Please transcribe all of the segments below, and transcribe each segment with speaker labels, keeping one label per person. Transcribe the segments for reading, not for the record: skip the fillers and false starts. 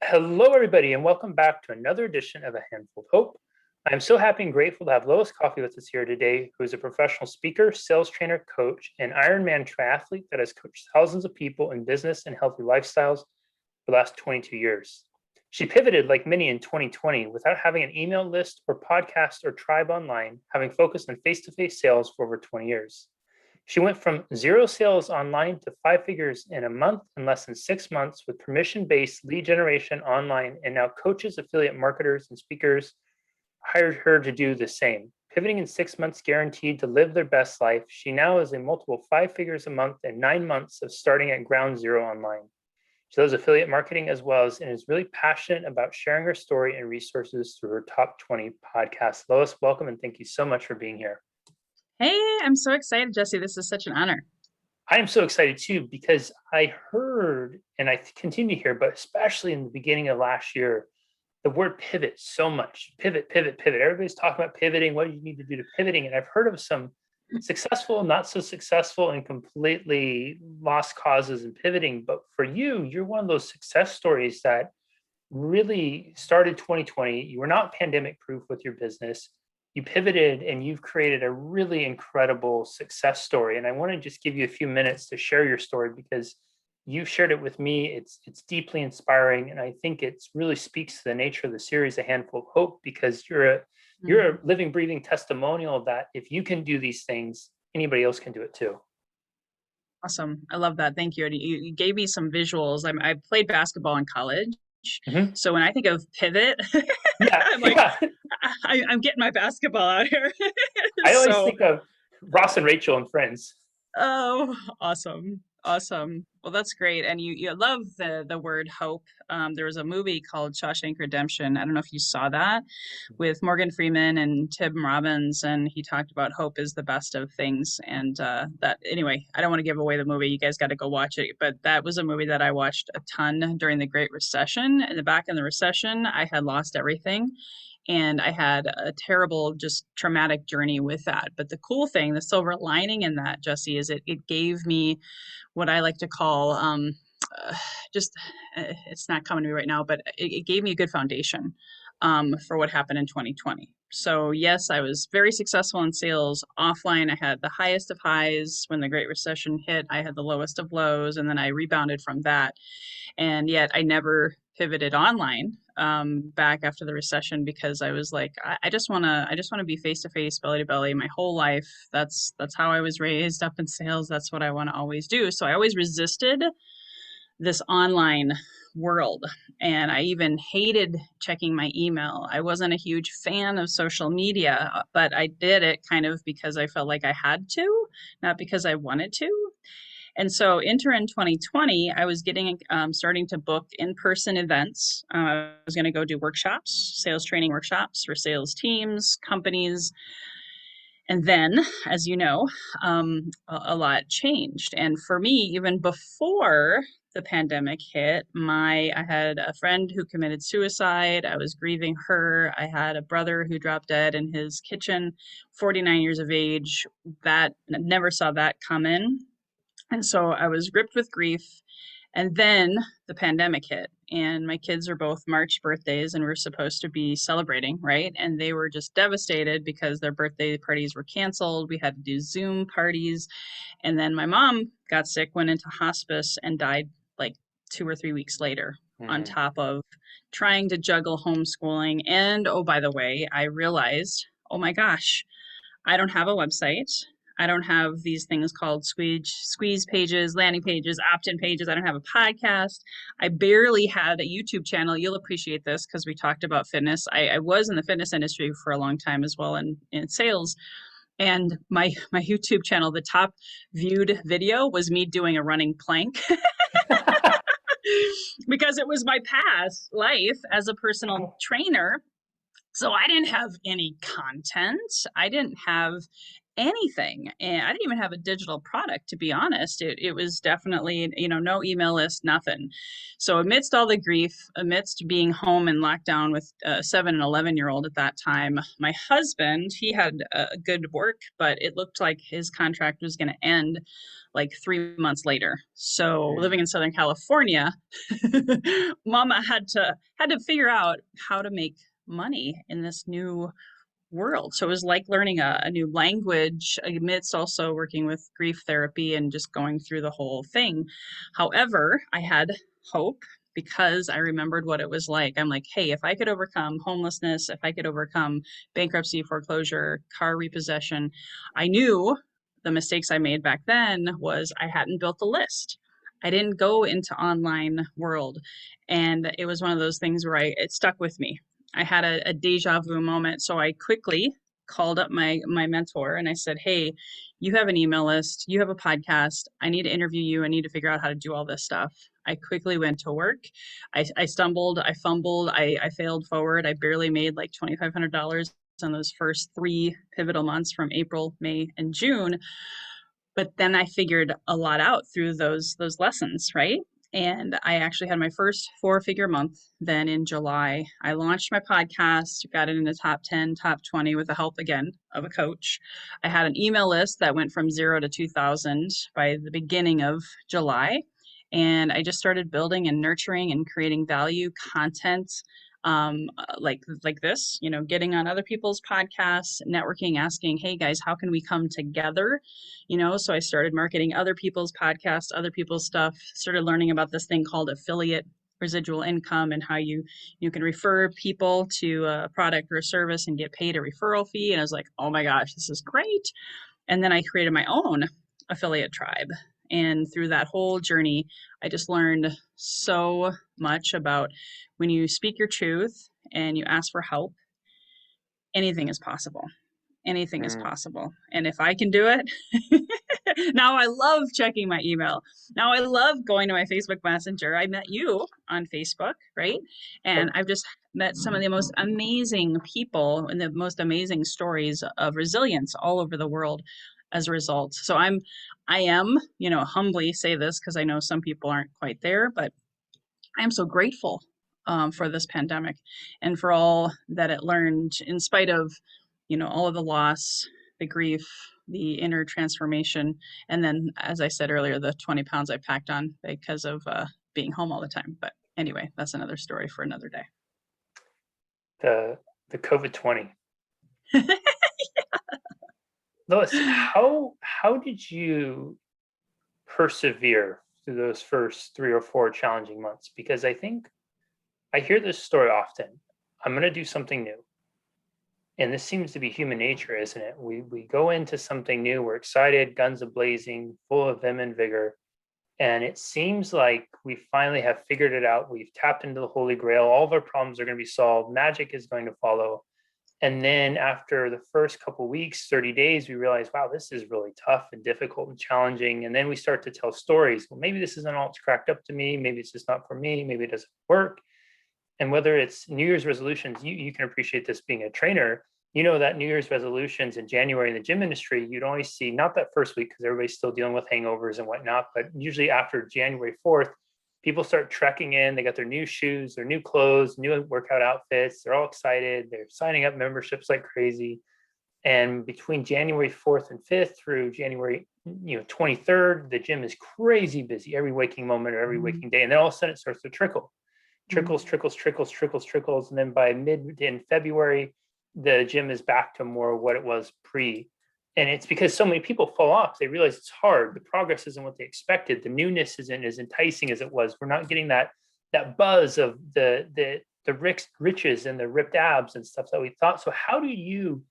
Speaker 1: Hello, everybody, and welcome back to another edition of A Handful of Hope. I'm so happy and grateful to have Lois Koffi with us here today, who is a professional speaker, sales trainer, coach, and Ironman triathlete that has coached thousands of people in business and healthy lifestyles for the last 22 years. She pivoted like many in 2020 without having an email list or podcast or tribe online, having focused on face-to-face sales for over 20 years. She went from zero sales online to 5 figures in a month in less than 6 months with permission-based lead generation online, and now coaches, affiliate marketers, and speakers hired her to do the same. Pivoting in 6 months, guaranteed to live their best life, she now is a multiple 5 figures a month in 9 months of starting at ground zero online. She loves affiliate marketing as well as and is really passionate about sharing her story and resources through her top 20 podcast. Lois, welcome and thank you so much for being here.
Speaker 2: Hey, I'm so excited, Jesse. This is such an honor.
Speaker 1: I am so excited too, because I heard, and I continue to hear, but especially in the beginning of last year, the word pivot so much. Pivot, pivot, pivot. Everybody's talking about pivoting. What do you need to do to pivoting? And I've heard of some successful, not so successful, and completely lost causes in pivoting. But for you, you're one of those success stories that really started 2020. You were not pandemic proof with your business. You pivoted and you've created a really incredible success story. And I want to just give you a few minutes to share your story because you've shared it with me. It's deeply inspiring. And I think it really speaks to the nature of the series, A Handful of Hope, because you're a living, breathing testimonial that if you can do these things, anybody else can do it too.
Speaker 2: Awesome. I love that. Thank you. And you gave me some visuals. I played basketball in college.
Speaker 1: Mhm.
Speaker 2: So when I think of pivot,
Speaker 1: Yeah,
Speaker 2: I'm like,
Speaker 1: yeah.
Speaker 2: I'm getting my basketball out here.
Speaker 1: I always
Speaker 2: So
Speaker 1: think of Ross and Rachel and Friends.
Speaker 2: Oh, awesome. Awesome. Well, that's great. And you love the word hope. There was a movie called Shawshank Redemption. I don't know if you saw that with Morgan Freeman and Tim Robbins, and he talked about hope is the best of things. And that anyway, I don't want to give away the movie. You guys got to go watch it. But that was a movie that I watched a ton during the Great Recession. In the back in the recession, I had lost everything and I had a terrible, just traumatic journey with that. But the cool thing, the silver lining in that, Jesse, is it gave me what I like to call uh, just, it's not coming to me right now, but it gave me a good foundation for what happened in 2020. So, yes, I was very successful in sales offline. I had the highest of highs when the Great Recession hit. I had the lowest of lows, and then I rebounded from that. And yet I never pivoted online back after the recession because I was like, I just want to be face to face, belly to belly my whole life. That's how I was raised up in sales. That's what I want to always do. So I always resisted this online world. And I even hated checking my email. I wasn't a huge fan of social media, but I did it kind of because I felt like I had to, not because I wanted to. And so, enter in 2020, I was getting starting to book in-person events. I was going to go do workshops, sales training workshops for sales teams, companies, and then, as you know, a lot changed. And for me, even before the pandemic hit, I had a friend who committed suicide. I was grieving her. I had a brother who dropped dead in his kitchen, 49 years of age. That never saw that come in. And so I was gripped with grief. And then the pandemic hit, and my kids are both March birthdays, and we're supposed to be celebrating, right? And they were just devastated because their birthday parties were canceled. We had to do Zoom parties. And then my mom got sick, went into hospice, and died like 2 or 3 weeks later, on
Speaker 1: Mm.
Speaker 2: top of trying to juggle homeschooling. And oh, by the way, I realized, oh my gosh, I don't have a website. I don't have these things called squeeze pages, landing pages, opt-in pages. I don't have a podcast. I barely had a YouTube channel. You'll appreciate this because we talked about fitness. I was in the fitness industry for a long time as well in sales. And my YouTube channel, the top viewed video was me doing a running plank because it was my past life as a personal trainer. So I didn't have any content. I didn't have anything. And I didn't even have a digital product, to be honest. It was definitely, no email list, nothing. So amidst all the grief, amidst being home and locked down with a 7 and 11-year-old at that time, my husband, he had a good work, but it looked like his contract was going to end like 3 months later. So living in Southern California, Mama had to figure out how to make money in this new world. So it was like learning a new language amidst also working with grief therapy and just going through the whole thing. However, I had hope because I remembered what it was like. I'm like, hey, if I could overcome homelessness, if I could overcome bankruptcy, foreclosure, car repossession, I knew the mistakes I made back then was I hadn't built a list. I didn't go into online world. And it was one of those things where it stuck with me. I had a deja vu moment. So I quickly called up my mentor and I said, hey, you have an email list, you have a podcast. I need to interview you. I need to figure out how to do all this stuff. I quickly went to work. I stumbled, I fumbled, I failed forward. I barely made like $2,500 on those first 3 pivotal months from April, May, and June. But then I figured a lot out through those lessons, right? And I actually had my first 4-figure month. Then in July, I launched my podcast, got it in the top 10, top 20 with the help again of a coach. I had an email list that went from 0 to 2,000 by the beginning of July. And I just started building and nurturing and creating value content like this, getting on other people's podcasts, networking, asking, hey guys, how can we come together? So I started marketing other people's podcasts, other people's stuff, started learning about this thing called affiliate residual income and how you can refer people to a product or a service and get paid a referral fee. And I was like, oh my gosh, this is great. And then I created my own affiliate tribe. And through that whole journey, I just learned so much about when you speak your truth and you ask for help, anything is possible. Anything is possible. And if I can do it, now I love checking my email. Now I love going to my Facebook Messenger. I met you on Facebook, right? And I've just met some of the most amazing people and the most amazing stories of resilience all over the world as a result. So I am, humbly say this because I know some people aren't quite there, but I am so grateful for this pandemic and for all that it learned in spite of, all of the loss, the grief, the inner transformation. And then, as I said earlier, the 20 pounds I packed on because of being home all the time. But anyway, that's another story for another day.
Speaker 1: The COVID-20. Lois, how did you persevere through those first 3 or 4 challenging months? Because I think I hear this story often. I'm going to do something new. And this seems to be human nature, isn't it? We go into something new, we're excited, guns a-blazing, full of vim and vigor. And it seems like we finally have figured it out. We've tapped into the Holy Grail. All of our problems are going to be solved. Magic is going to follow. And then after the first couple of weeks, 30 days, we realize, wow, this is really tough and difficult and challenging. And then we start to tell stories. Well, maybe this isn't all it's cracked up to me. Maybe it's just not for me. Maybe it doesn't work. And whether it's New Year's resolutions, you can appreciate this being a trainer, that New Year's resolutions in January in the gym industry, you'd always see, not that first week because everybody's still dealing with hangovers and whatnot, but usually after January 4th, people start trekking in, they got their new shoes, their new clothes, new workout outfits, they're all excited, they're signing up memberships like crazy. And between January 4th and 5th through January 23rd, the gym is crazy busy every waking moment or every waking day. And then all of a sudden it starts to trickles. And then by in February, the gym is back to more what it was pre. And it's because so many people fall off. They realize it's hard. The progress isn't what they expected. The newness isn't as enticing as it was. We're not getting that buzz of the riches and the ripped abs and stuff that we thought. So how do you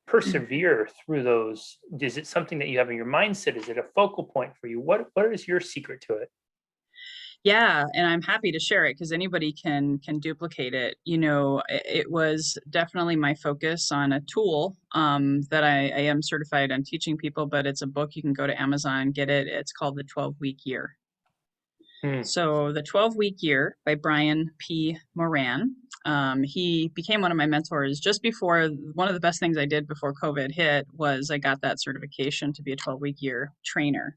Speaker 1: persevere through those? Is it something that you have in your mindset? Is it a focal point for you? What is your secret to it?
Speaker 2: Yeah, and I'm happy to share it because anybody can duplicate it. It was definitely my focus on a tool that I am certified on teaching people, but it's a book. You can go to Amazon, get it. It's called The 12-Week Year.
Speaker 1: Hmm.
Speaker 2: So the 12-week year by Brian P. Moran. He became one of my mentors just before. One of the best things I did before COVID hit was I got that certification to be a 12-week year trainer.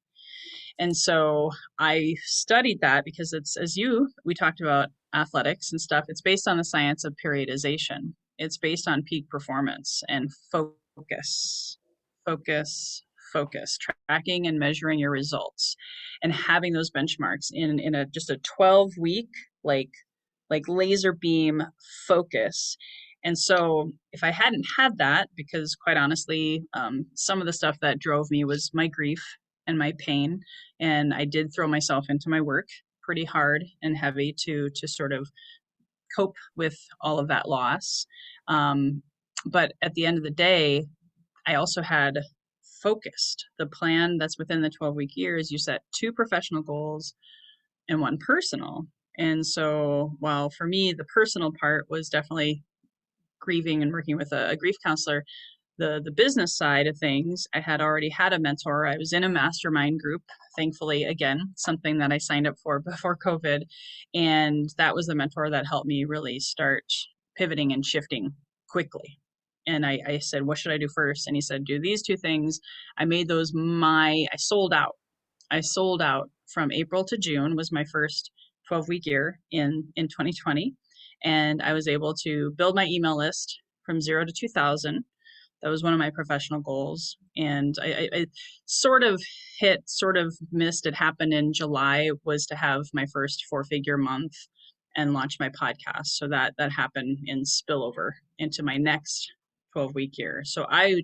Speaker 2: And so I studied that because it's, we talked about athletics and stuff, it's based on the science of periodization. It's based on peak performance and focus, focus, focus, tracking and measuring your results and having those benchmarks in a just a 12-week, like laser beam focus. And so if I hadn't had that, because quite honestly, some of the stuff that drove me was my grief and my pain, and I did throw myself into my work pretty hard and heavy to sort of cope with all of that loss. But at the end of the day, I also had focused. The plan that's within the 12-week year is you set 2 professional goals and 1 personal. And so while for me, the personal part was definitely grieving and working with a grief counselor, the business side of things, I had already had a mentor. I was in a mastermind group, thankfully, again, something that I signed up for before COVID. And that was the mentor that helped me really start pivoting and shifting quickly. And I said, what should I do first? And he said, do these 2 things. I made those I sold out. I sold out from April to June was my first 12-week year in 2020. And I was able to build my email list from 0 to 2,000. That was one of my professional goals. And I sort of hit, sort of missed. It happened in July, was to have my first 4-figure month and launch my podcast. So that happened in spillover into my next 12-week year. So I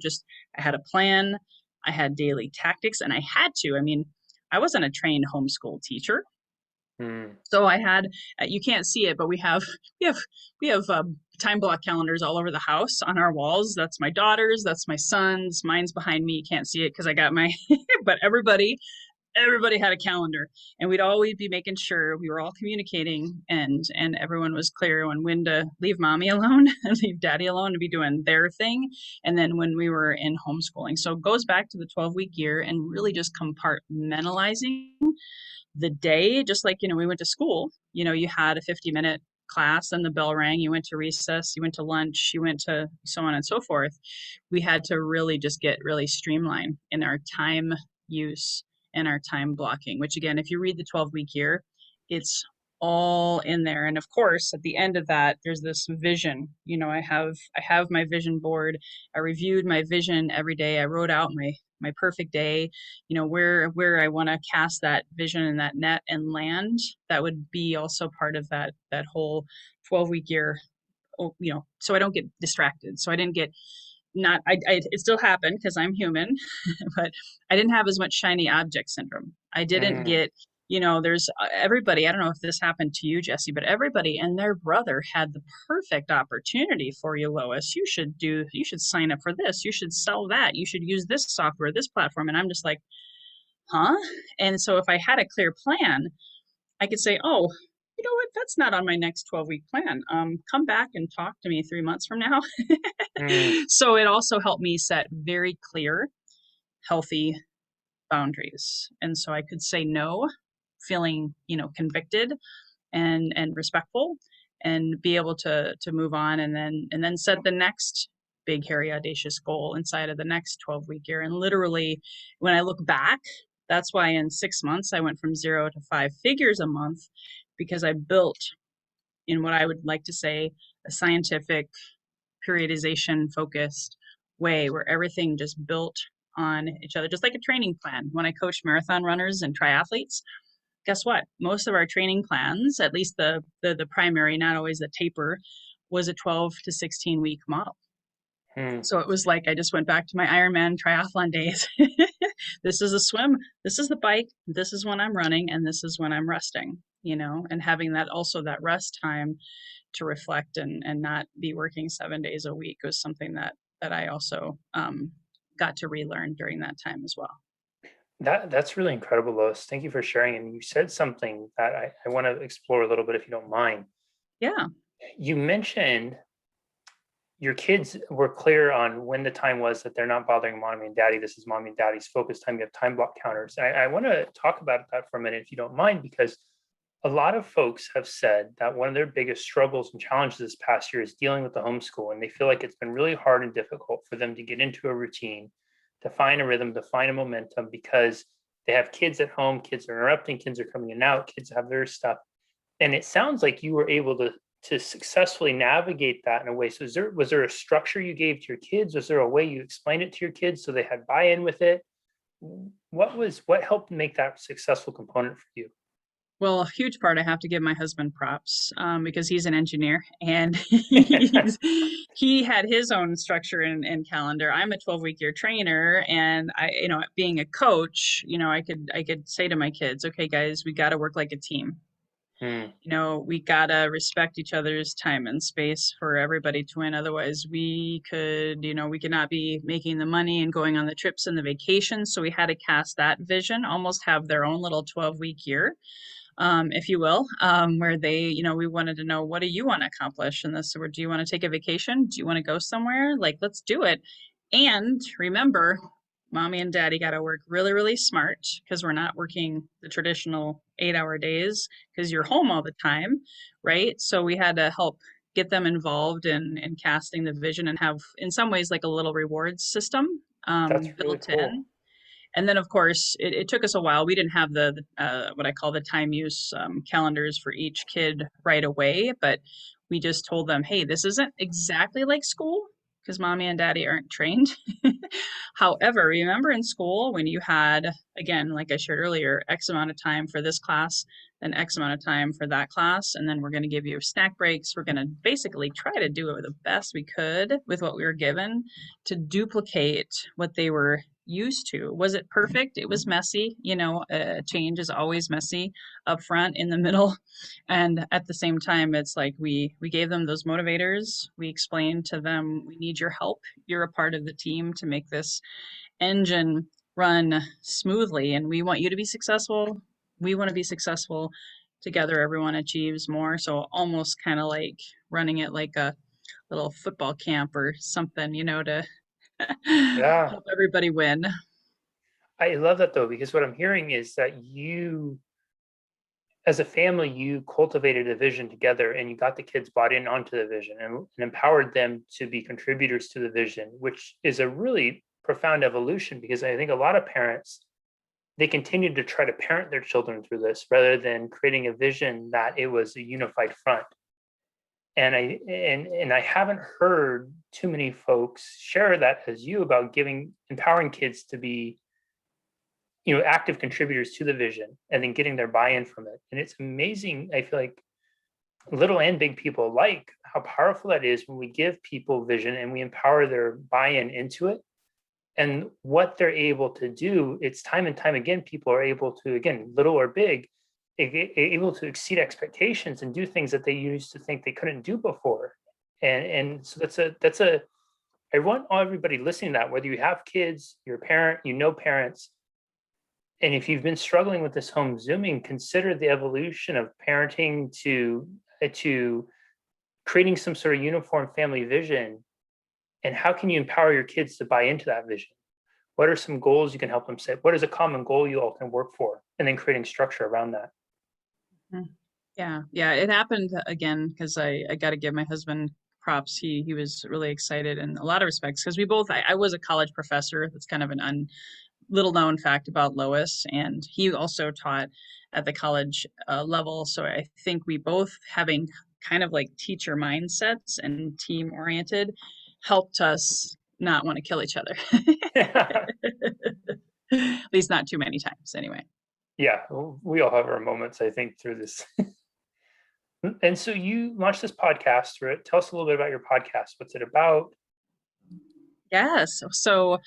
Speaker 2: had a plan. I had daily tactics, and I had to. I mean, I wasn't a trained homeschool teacher.
Speaker 1: Hmm.
Speaker 2: So I had, you can't see it, but we have time block calendars all over the house on our walls. That's my daughter's, that's my son's, mine's behind me. You can't see it because I got my, but everybody had a calendar, and we'd always be making sure we were all communicating and everyone was clear on when to leave mommy alone and leave daddy alone to be doing their thing. And then when we were in homeschooling. So it goes back to the 12-week year and really just compartmentalizing the day, just like, we went to school, you had a 50-minute class and the bell rang, you went to recess, you went to lunch, you went to so on and so forth. We had to really just get really streamlined in our time use and our time blocking, which again, if you read the 12-week year, it's all in there. And of course, at the end of that, there's this vision. I have my vision board. I reviewed my vision every day. I wrote out my perfect day, where I want to cast that vision and that net and land. That would be also part of that whole 12-week year, so I don't get distracted. So I didn't get not I it still happened because I'm human, but I didn't have as much shiny object syndrome. I didn't
Speaker 1: Hmm.
Speaker 2: get, there's everybody, I don't know if this happened to you, Jesse, but everybody and their brother had the perfect opportunity for you, Lois. You should sign up for this. You should sell that. You should use this software, this platform. And I'm just like, huh? And so if I had a clear plan, I could say, oh, you know what? That's not on my next 12-week plan. Come back and talk to me 3 months from now.
Speaker 1: Hmm.
Speaker 2: So it also helped me set very clear, healthy boundaries. And so I could say no, feeling, convicted and respectful, and be able to move on and then set the next big, hairy, audacious goal inside of the next 12-week year. And literally, when I look back, that's why in 6 months I went from 0 to 5 figures a month, because I built in what I would like to say a scientific, periodization focused way where everything just built on each other, just like a training plan. When I coach marathon runners and triathletes, guess what? Most of our training plans, at least the primary, not always the taper, was a 12 to 16 week model.
Speaker 1: Hmm.
Speaker 2: So it was like I just went back to my Ironman triathlon days. This is a swim, this is the bike, this is when I'm running, and this is when I'm resting, and having that also that rest time to reflect and not be working 7 days a week was something that I also got to relearn during that time as well.
Speaker 1: That's really incredible, Lois. Thank you for sharing. And you said something that I want to explore a little bit, if you don't mind.
Speaker 2: Yeah.
Speaker 1: You mentioned your kids were clear on when the time was that they're not bothering mommy and daddy. This is mommy and daddy's focus time. You have time block counters. And I want to talk about that for a minute, if you don't mind, because A lot of folks have said that one of their biggest struggles and challenges this past year is dealing with the homeschool, and they feel like it's been really hard and difficult for them to get into a routine, to find a rhythm, to find a momentum, because they have kids at home, kids are interrupting, kids are coming in and out, kids have their stuff. And it sounds like you were able to successfully navigate that in a way. So was there a structure you gave to your kids? Was there a way you explained it to your kids so they had buy-in with it? What helped make that successful component for you?
Speaker 2: Well, a huge part I have to give my husband props because he's an engineer and he had his own structure and calendar. I'm a 12-week year trainer, and being a coach, I could say to my kids, okay, guys, we got to work like a team.
Speaker 1: Hmm,
Speaker 2: We gotta respect each other's time and space for everybody to win. Otherwise, we could not be making the money and going on the trips and the vacations. So we had to cast that vision, almost have their own little 12-week year, if you will, where we wanted to know, what do you want to accomplish in this? Or do you want to take a vacation? Do you want to go somewhere? Like, let's do it. And remember, mommy and daddy got to work really, really smart because we're not working the traditional 8-hour days because you're home all the time, right? So we had to help get them involved in casting the vision and have, in some ways, like a little rewards system
Speaker 1: that's really
Speaker 2: built
Speaker 1: cool.
Speaker 2: in. And then, of course, it took us a while. We didn't have the what I call the time use calendars for each kid right away, but we just told them, hey, this isn't exactly like school because mommy and daddy aren't trained. However, remember in school when you had, again, like I shared earlier, X amount of time for this class, then X amount of time for that class, and then we're going to give you snack breaks. We're going to basically try to do it the best we could with what we were given to duplicate what they were used to. Was it perfect? It was messy. Change is always messy up front, in the middle, and at the same time, it's like we gave them those motivators. We explained to them, we need your help. You're a part of the team to make this engine run smoothly, and we want you to be successful. We want to be successful. Together, everyone achieves more. So almost kind of like running it like a little football camp or something, to
Speaker 1: Yeah,
Speaker 2: help everybody win.
Speaker 1: I love that though, because what I'm hearing is that you, as a family, you cultivated a vision together and you got the kids bought in onto the vision and empowered them to be contributors to the vision, which is a really profound evolution because I think a lot of parents, they continue to try to parent their children through this rather than creating a vision that it was a unified front. And I haven't heard too many folks share that as you about empowering kids to be, active contributors to the vision and then getting their buy-in from it. And it's amazing. I feel like little and big people alike, how powerful that is when we give people vision and we empower their buy-in into it and what they're able to do. It's time and time again, people are able to, again, little or big, able to exceed expectations and do things that they used to think they couldn't do before. And so that's a I want everybody listening to that, whether you have kids, you're a parent, parents, and if you've been struggling with this home zooming, consider the evolution of parenting to creating some sort of uniform family vision. And how can you empower your kids to buy into that vision? What are some goals you can help them set? What is a common goal you all can work for? And then creating structure around that.
Speaker 2: Mm. Yeah, yeah, it happened again because I got to give my husband props. He was really excited in a lot of respects because I was a college professor. That's kind of an little known fact about Lois, and he also taught at the college level. So I think we both, having kind of like teacher mindsets and team oriented, helped us not want to kill each other. At least not too many times, anyway.
Speaker 1: Yeah, we all have our moments, I think, through this. And so you launched this podcast, right? Tell us a little bit about your podcast. What's it about?
Speaker 2: Yes. So,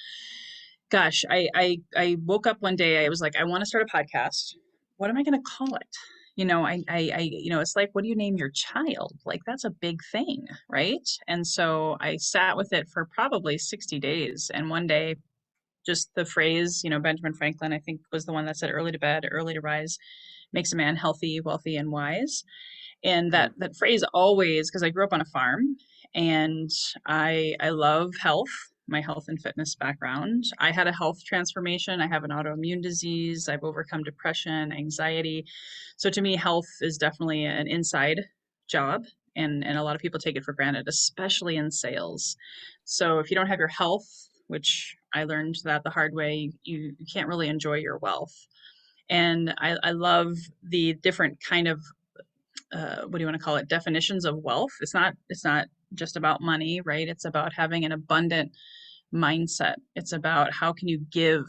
Speaker 2: gosh, I woke up one day. I was like, I want to start a podcast. What am I going to call it? It's like, what do you name your child? Like, that's a big thing, right? And so I sat with it for probably 60 days. And one day, just the phrase, Benjamin Franklin, I think, was the one that said, early to bed, early to rise makes a man healthy, wealthy, and wise. And
Speaker 1: Hmm.
Speaker 2: that phrase always, because I grew up on a farm and I love health. my health and fitness background. I had a health transformation. I have an autoimmune disease. I've overcome depression, anxiety. So to me, health is definitely an inside job. And a lot of people take it for granted, especially in sales. So if you don't have your health, which I learned that the hard way, you can't really enjoy your wealth. And I love the different kind of what do you want to call it, definitions of wealth. It's not just about money, right? It's about having an abundant mindset. It's about how can you give,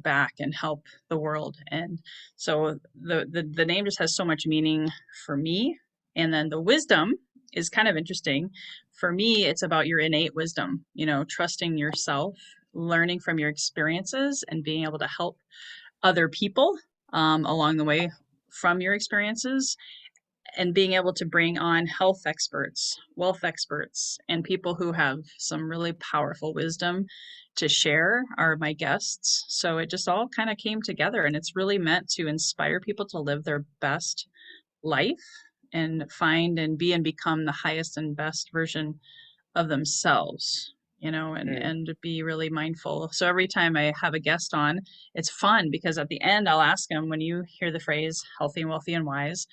Speaker 2: back and help the world. And so the name just has so much meaning for me. And then the wisdom is kind of interesting. For me, it's about your innate wisdom, trusting yourself, learning from your experiences, and being able to help other people along the way from your experiences, and being able to bring on health experts, wealth experts, and people who have some really powerful wisdom to share are my guests. So it just all kind of came together, and it's really meant to inspire people to live their best life and find and be and become the highest and best version of themselves,
Speaker 1: Mm,
Speaker 2: and be really mindful. So every time I have a guest on, it's fun because at the end I'll ask them, when you hear the phrase healthy and wealthy and wise,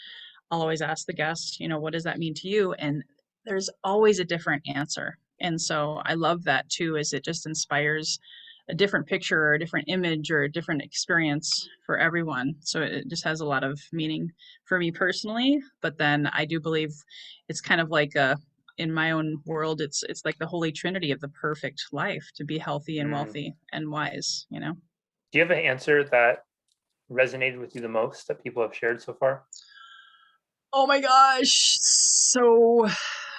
Speaker 2: I'll always ask the guest, what does that mean to you? And there's always a different answer. And so I love that too, is it just inspires a different picture or a different image or a different experience for everyone. So it just has a lot of meaning for me personally. But then I do believe it's kind of like in my own world, it's like the holy trinity of the perfect life, to be healthy and
Speaker 1: mm.
Speaker 2: wealthy and wise.
Speaker 1: Do you have an answer that resonated with you the most that people have shared so far?
Speaker 2: Oh my gosh, so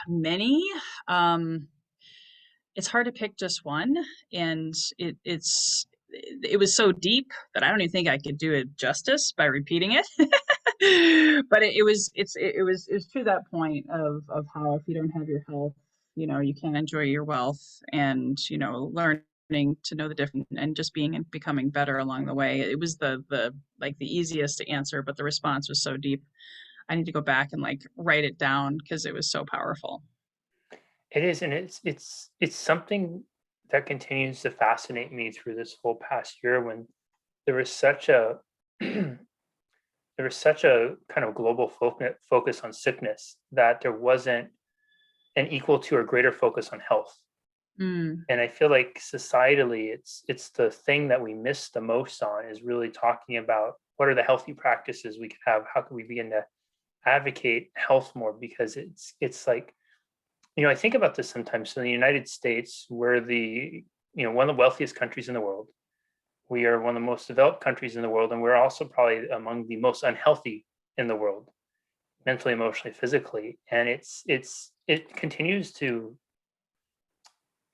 Speaker 2: many. Um, it's hard to pick just one, and it was so deep that I don't even think I could do it justice by repeating it. But it was to that point of how if you don't have your health, you can't enjoy your wealth, and learning to know the difference and just being and becoming better along the way. It was the like the easiest to answer, but the response was so deep. I need to go back and like write it down because it was so powerful.
Speaker 1: It is, and it's something that continues to fascinate me through this whole past year when there was such a there was such a kind of global focus on sickness that there wasn't an equal to or greater focus on health.
Speaker 2: Mm,
Speaker 1: And I feel like societally, it's the thing that we miss the most on is really talking about what are the healthy practices we could have. How can we begin to advocate health more? Because it's like, I think about this sometimes. So in the United States, we're one of the wealthiest countries in the world. We are one of the most developed countries in the world, and we're also probably among the most unhealthy in the world, mentally, emotionally, physically. And it continues to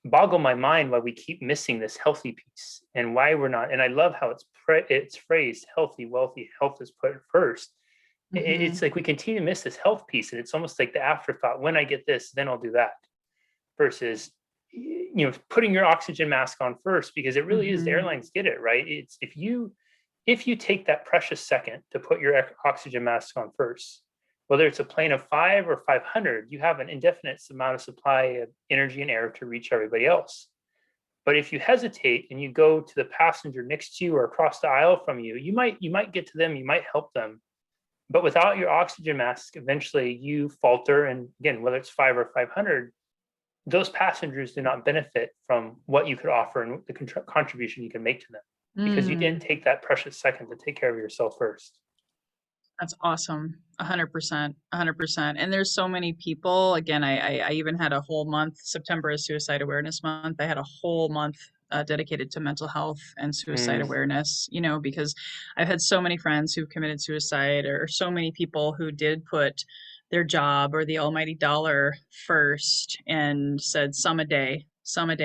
Speaker 1: boggle my mind why we keep missing this healthy piece and why we're not. And I love how it's phrased: healthy, wealthy, health is put first.
Speaker 2: hmm
Speaker 1: It's like we continue to miss this health piece, and it's almost like the afterthought. When I get this, then I'll do that. Versus, putting your oxygen mask on first, because it really is. The
Speaker 2: hmm
Speaker 1: airlines get it right. It's if you take that precious second to put your oxygen mask on first, whether it's a plane of 5 or 500, you have an indefinite amount of supply of energy and air to reach everybody else. But if you hesitate and you go to the passenger next to you or across the aisle from you, you might get to them, you might help them. But without your oxygen mask, eventually you falter. And again, whether it's 5 or 500, those passengers do not benefit from what you could offer and the contribution you can make to them because you didn't
Speaker 2: Mm,
Speaker 1: take that precious second to take care of yourself first.
Speaker 2: that's awesome. 100%, 100%. And there's so many people. Again, I even had a whole month. September is Suicide Awareness Month. I had a whole month dedicated to mental health and suicide
Speaker 1: Mm,
Speaker 2: awareness, because I've had so many friends who've committed suicide, or so many people who did put their job or the almighty dollar first and said, some a day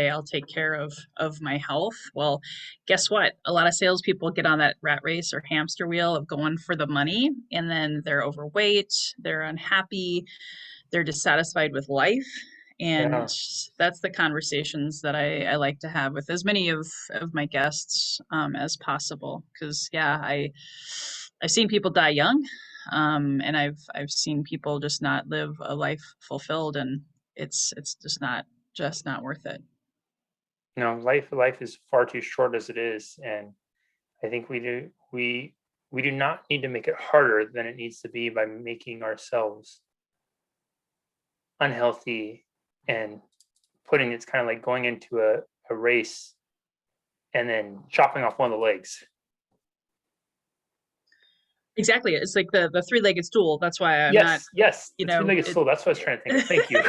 Speaker 2: I'll take care of my health. Well, guess what? A lot of salespeople get on that rat race or hamster wheel of going for the money, and then they're overweight, they're unhappy, they're dissatisfied with life. And
Speaker 1: yeah.
Speaker 2: that's the conversations that I like to have with as many of my guests as possible. Because yeah, I've seen people die young, and I've seen people just not live a life fulfilled, and it's just not worth it.
Speaker 1: life is far too short as it is, and I think we do not need to make it harder than it needs to be by making ourselves unhealthy and putting it's kind of like going into a race and then chopping off one of the legs.
Speaker 2: Exactly. It's like the three-legged stool. That's why I'm not,
Speaker 1: Yes, the three-legged stool. That's what I was trying to think of. Thank you.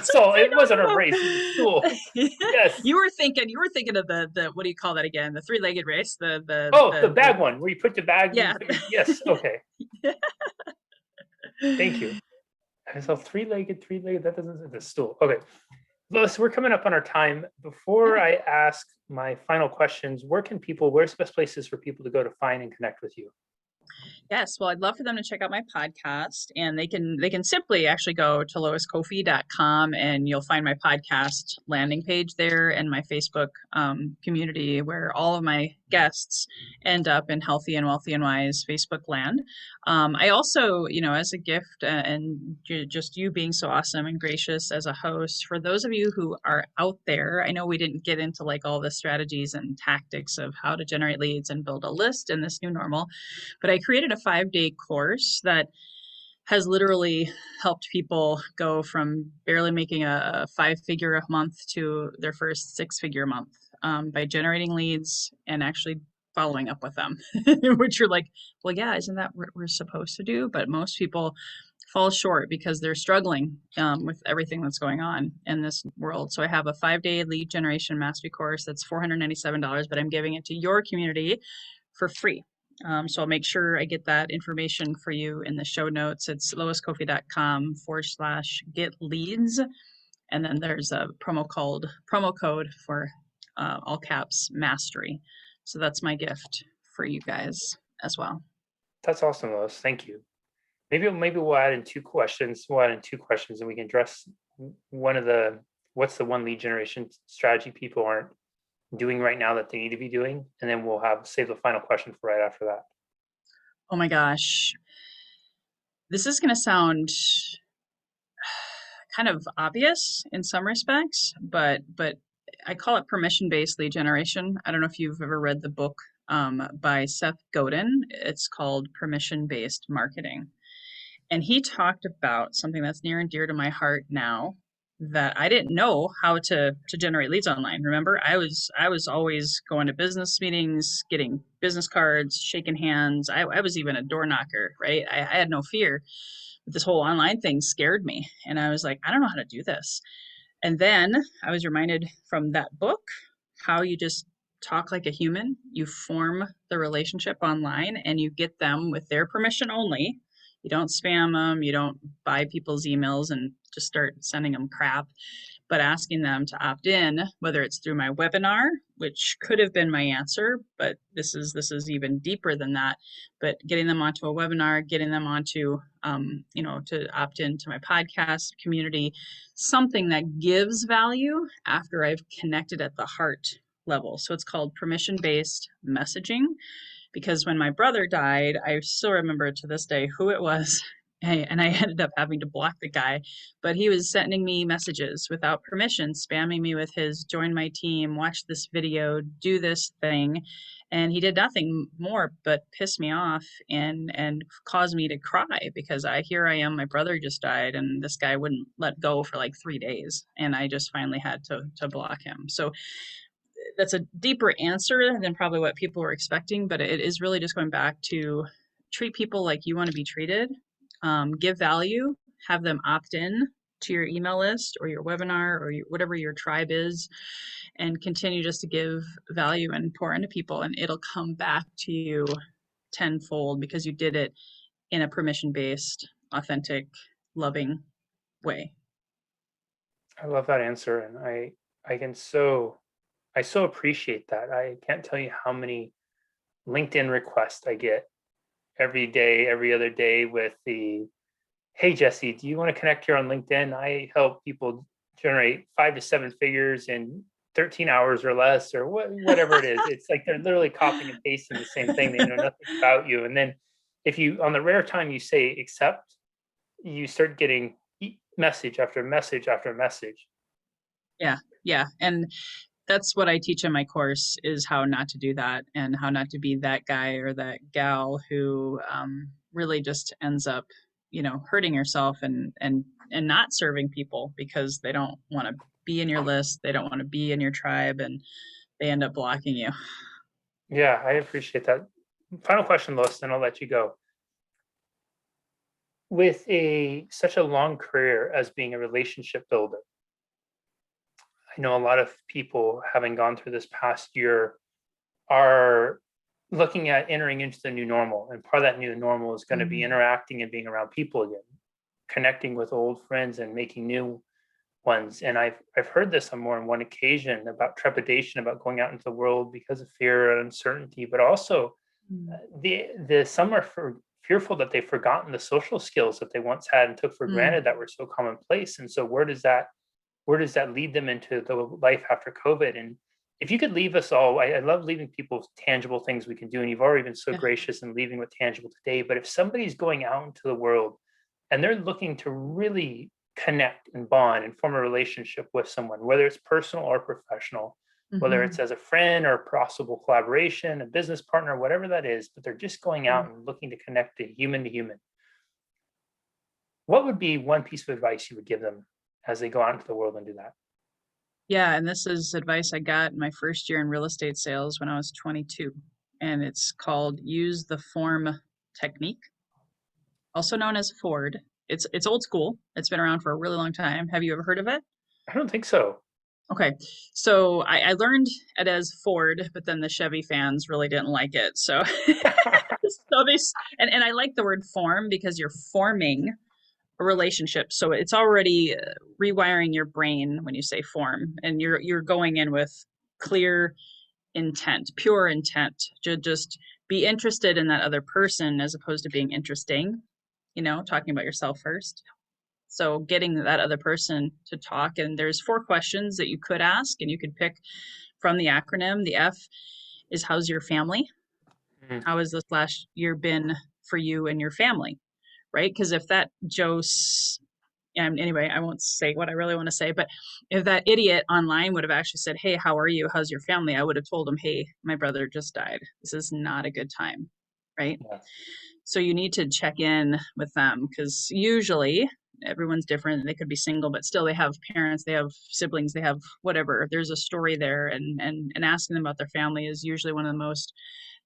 Speaker 1: So it wasn't a race; it was a stool. Yes.
Speaker 2: You were thinking of the what do you call that again? The three-legged race.
Speaker 1: The bag one where you put the bag.
Speaker 2: Yeah.
Speaker 1: Yes. Okay. Thank you. I saw three-legged. That doesn't the stool. Okay. Lois, we're coming up on our time. Before I ask my final questions, where's the best places for people to go to find and connect with you?
Speaker 2: Yes, well, I'd love for them to check out my podcast, and they can simply actually go to loiskoffi.com, and you'll find my podcast landing page there, and my Facebook community where all of my guests end up in Healthy and Wealthy and Wise Facebook land. I also, as a gift, and just you being so awesome and gracious as a host, for those of you who are out there, I know we didn't get into like all the strategies and tactics of how to generate leads and build a list in this new normal, but I created a 5-day course that has literally helped people go from barely making a 5-figure a month to their first 6-figure month by generating leads and actually following up with them, which you're like, well, yeah, isn't that what we're supposed to do? But most people fall short because they're struggling with everything that's going on in this world. So I have a 5-day lead generation mastery course that's $497, but I'm giving it to your community for free. So I'll make sure I get that information for you in the show notes. It's loiskoffi.com/get leads. And then there's a promo code for all caps mastery. So that's my gift for you guys as well.
Speaker 1: That's awesome, Lois. Thank you. Maybe we'll add in 2 questions. We'll add in 2 questions and we can address what's the one lead generation strategy people aren't doing right now that they need to be doing, and then we'll save the final question for right after that.
Speaker 2: Oh my gosh. This is going to sound kind of obvious in some respects, but I call it permission-based lead generation. I don't know if you've ever read the book by Seth Godin. It's called Permission-Based Marketing. And he talked about something that's near and dear to my heart now, that I didn't know how to generate leads online. Remember, I was always going to business meetings, getting business cards, shaking hands. I was even a door knocker, right? I had no fear. But this whole online thing scared me. And I was like, I don't know how to do this. And then I was reminded from that book how you just talk like a human. You form the relationship online and you get them with their permission only. You don't spam them. You don't buy people's emails and just start sending them crap, but asking them to opt in, whether it's through my webinar, which could have been my answer, but this is even deeper than that. But getting them onto a webinar, getting them onto, to opt into my podcast community, something that gives value after I've connected at the heart level. So it's called permission-based messaging. Because when my brother died, I still remember to this day who it was. And I ended up having to block the guy, but he was sending me messages without permission, spamming me with his join my team, watch this video, do this thing. And he did nothing more but piss me off and cause me to cry because here I am, my brother just died, and this guy wouldn't let go for like 3 days. And I just finally had to block him. So that's a deeper answer than probably what people were expecting, but it is really just going back to treat people like you want to be treated, give value, have them opt in to your email list or your webinar or whatever your tribe is, and continue just to give value and pour into people, and it'll come back to you tenfold because you did it in a permission-based, authentic, loving way.
Speaker 1: I love that answer, and I so appreciate that. I can't tell you how many LinkedIn requests I get every day, every other day with hey, Jesse, do you want to connect here on LinkedIn? I help people generate 5 to 7 figures in 13 hours or less, or whatever it is. It's like they're literally copying and pasting the same thing. They know nothing about you. And then if you, on the rare time you say accept, you start getting message after message after message.
Speaker 2: Yeah. And That's what I teach in my course is how not to do that and how not to be that guy or that gal who really just ends up, hurting yourself and not serving people because they don't want to be in your list, they don't want to be in your tribe, and they end up blocking you.
Speaker 1: Yeah, I appreciate that. Final question, Lois, then I'll let you go. With such a long career as being a relationship builder, I know a lot of people having gone through this past year are looking at entering into the new normal. And part of that new normal is going to be
Speaker 2: Mhm.
Speaker 1: interacting and being around people again, connecting with old friends and making new ones. And I've heard this on more than one occasion about trepidation about going out into the world because of fear and uncertainty, but also
Speaker 2: Mm.
Speaker 1: some are fearful that they've forgotten the social skills that they once had and took for
Speaker 2: Mm.
Speaker 1: granted that were so commonplace. And so where does that lead them into the life after COVID? And if you could leave us all, I love leaving people with tangible things we can do. And you've already been so
Speaker 2: Yeah.
Speaker 1: gracious in leaving with tangible today. But if somebody's going out into the world and they're looking to really connect and bond and form a relationship with someone, whether it's personal or professional, whether it's
Speaker 2: Mhm.
Speaker 1: as a friend or possible collaboration, a business partner, whatever that is, but they're just going
Speaker 2: Yeah.
Speaker 1: out and looking to connect to human, what would be one piece of advice you would give them as they go out into the world and do that?
Speaker 2: Yeah, and this is advice I got in my first year in real estate sales when I was 22. And it's called use the form technique, also known as Ford. It's old school. It's been around for a really long time. Have you ever heard of it?
Speaker 1: I don't think so.
Speaker 2: Okay. So I learned it as Ford, but then the Chevy fans really didn't like it. So and I like the word form because you're forming a relationship. So it's already rewiring your brain when you say form, and you're going in with clear intent, pure intent to just be interested in that other person as opposed to being interesting, talking about yourself first. So getting that other person to talk, and there's four questions that you could ask, and you could pick from the acronym. The F is how's your family?
Speaker 1: Mhm.
Speaker 2: How has this last year been for you and your family? Right? Because if that and anyway, I won't say what I really want to say, but if that idiot online would have actually said, "Hey, how are you? How's your family?" I would have told him, "Hey, my brother just died. This is not a good time." Right?
Speaker 1: Yeah.
Speaker 2: So you need to check in with them because usually everyone's different. They could be single, but still they have parents, they have siblings, they have whatever. There's a story there, and asking them about their family is usually one of the most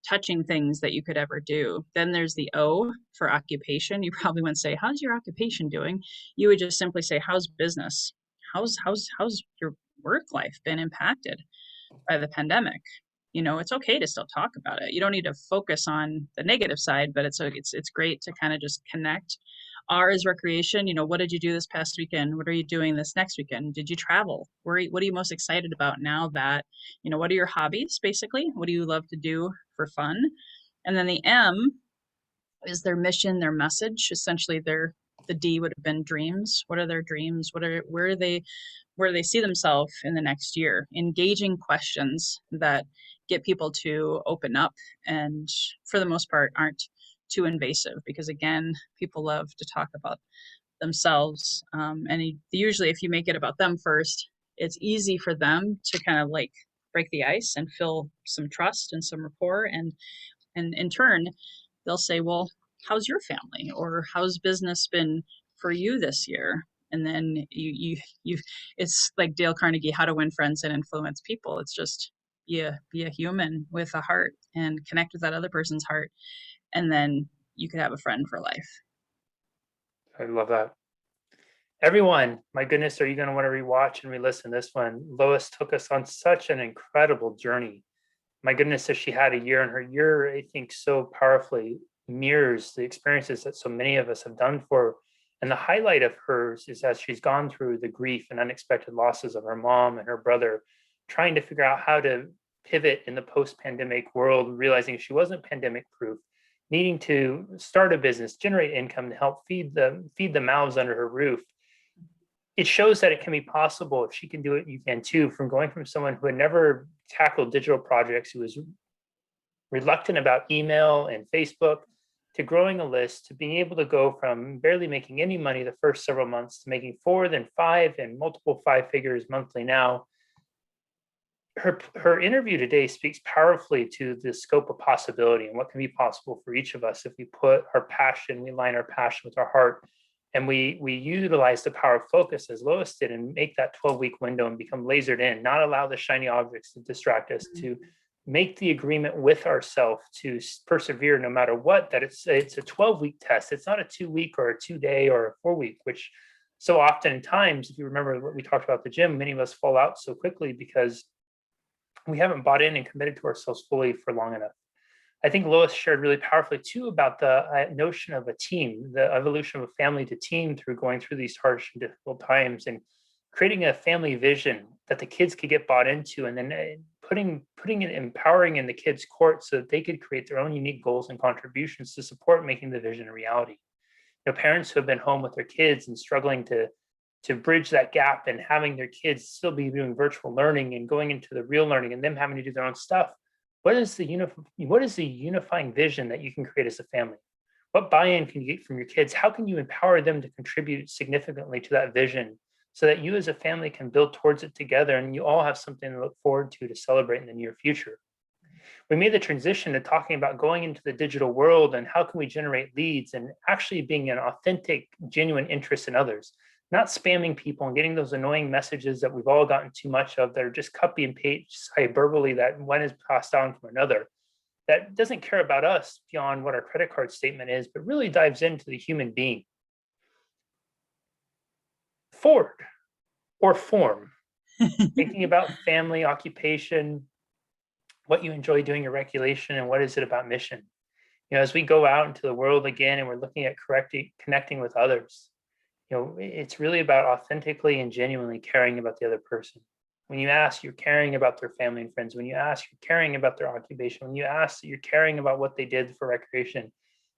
Speaker 2: touching things that you could ever do. Then there's the O for occupation. You probably wouldn't say, "How's your occupation doing?" You would just simply say, "How's business? How's your work life been impacted by the pandemic?" It's okay to still talk about it. You don't need to focus on the negative side, but it's great to kind of just connect. R is recreation. What did you do this past weekend? What are you doing this next weekend? Did you travel? What are you most excited about now that, what are your hobbies basically? What do you love to do for fun? And then the M is their mission, their message. Essentially, the D would have been dreams. What are their dreams? Where do they see themselves in the next year? Engaging questions that get people to open up and, for the most part, aren't too invasive because, again, people love to talk about themselves. And usually, if you make it about them first, it's easy for them to kind of like break the ice and feel some trust and some rapport. And in turn, they'll say, "Well, how's your family?" or "How's business been for you this year?" And then you it's like Dale Carnegie, How to Win Friends and Influence People. It's just be a human with a heart and connect with that other person's heart, and then you could have a friend for life.
Speaker 1: I love that. Everyone, my goodness, are you going to want to rewatch and re-listen this one? Lois took us on such an incredible journey. My goodness, if she had a year, and her year, I think, so powerfully mirrors the experiences that so many of us have done for. And the highlight of hers is as she's gone through the grief and unexpected losses of her mom and her brother, trying to figure out how to pivot in the post-pandemic world, realizing she wasn't pandemic proof, needing to start a business, generate income to help feed the mouths under her roof. It shows that it can be possible. If she can do it, you can too. From going from someone who had never tackled digital projects, who was reluctant about email and Facebook, to growing a list, to being able to go from barely making any money the first several months to making 4, then 5, and multiple 5 figures monthly now. her interview today speaks powerfully to the scope of possibility and what can be possible for each of us if we put our passion, we align our passion with our heart, and we utilize the power of focus as Lois did and make that 12-week window and become lasered in, not allow the shiny objects to distract us, to make the agreement with ourselves to persevere no matter what, that it's a 12-week test. It's not a 2-week or a 2-day or a 4-week, which so often times, if you remember what we talked about at the gym, many of us fall out so quickly because we haven't bought in and committed to ourselves fully for long enough. I think Lois shared really powerfully too about the notion of a team, the evolution of a family to team through going through these harsh and difficult times, and creating a family vision that the kids could get bought into, and then putting it, empowering in the kids' court so that they could create their own unique goals and contributions to support making the vision a reality. Parents who have been home with their kids and struggling to bridge that gap and having their kids still be doing virtual learning and going into the real learning and them having to do their own stuff. What is the unifying vision that you can create as a family? What buy-in can you get from your kids? How can you empower them to contribute significantly to that vision so that you as a family can build towards it together and you all have something to look forward to celebrate in the near future? We made the transition to talking about going into the digital world and how can we generate leads and actually being an authentic, genuine interest in others, not spamming people and getting those annoying messages that we've all gotten too much of that are just copy and paste hyperbole that one is passed on from another, that doesn't care about us beyond what our credit card statement is, but really dives into the human being. Forward or form, thinking about family, occupation, what you enjoy doing your recreation, and what is it about mission. As we go out into the world again and we're looking at connecting with others, it's really about authentically and genuinely caring about the other person. When you ask, you're caring about their family and friends. When you ask, you're caring about their occupation. When you ask, you're caring about what they did for recreation.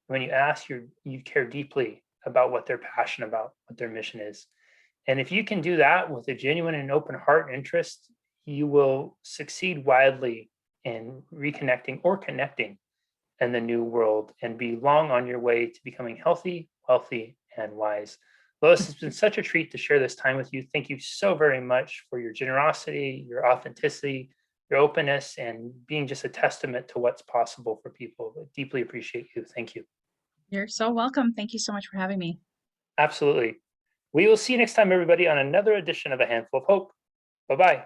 Speaker 1: When you ask, you care deeply about what they're passionate about, what their mission is. And if you can do that with a genuine and open heart and interest, you will succeed wildly in reconnecting or connecting in the new world and be long on your way to becoming healthy, wealthy, and wise. Lois, it's been such a treat to share this time with you. Thank you so very much for your generosity, your authenticity, your openness, and being just a testament to what's possible for people. I deeply appreciate you. Thank you.
Speaker 2: You're so welcome. Thank you so much for having me.
Speaker 1: Absolutely. We will see you next time, everybody, on another edition of A Handful of Hope. Bye-bye.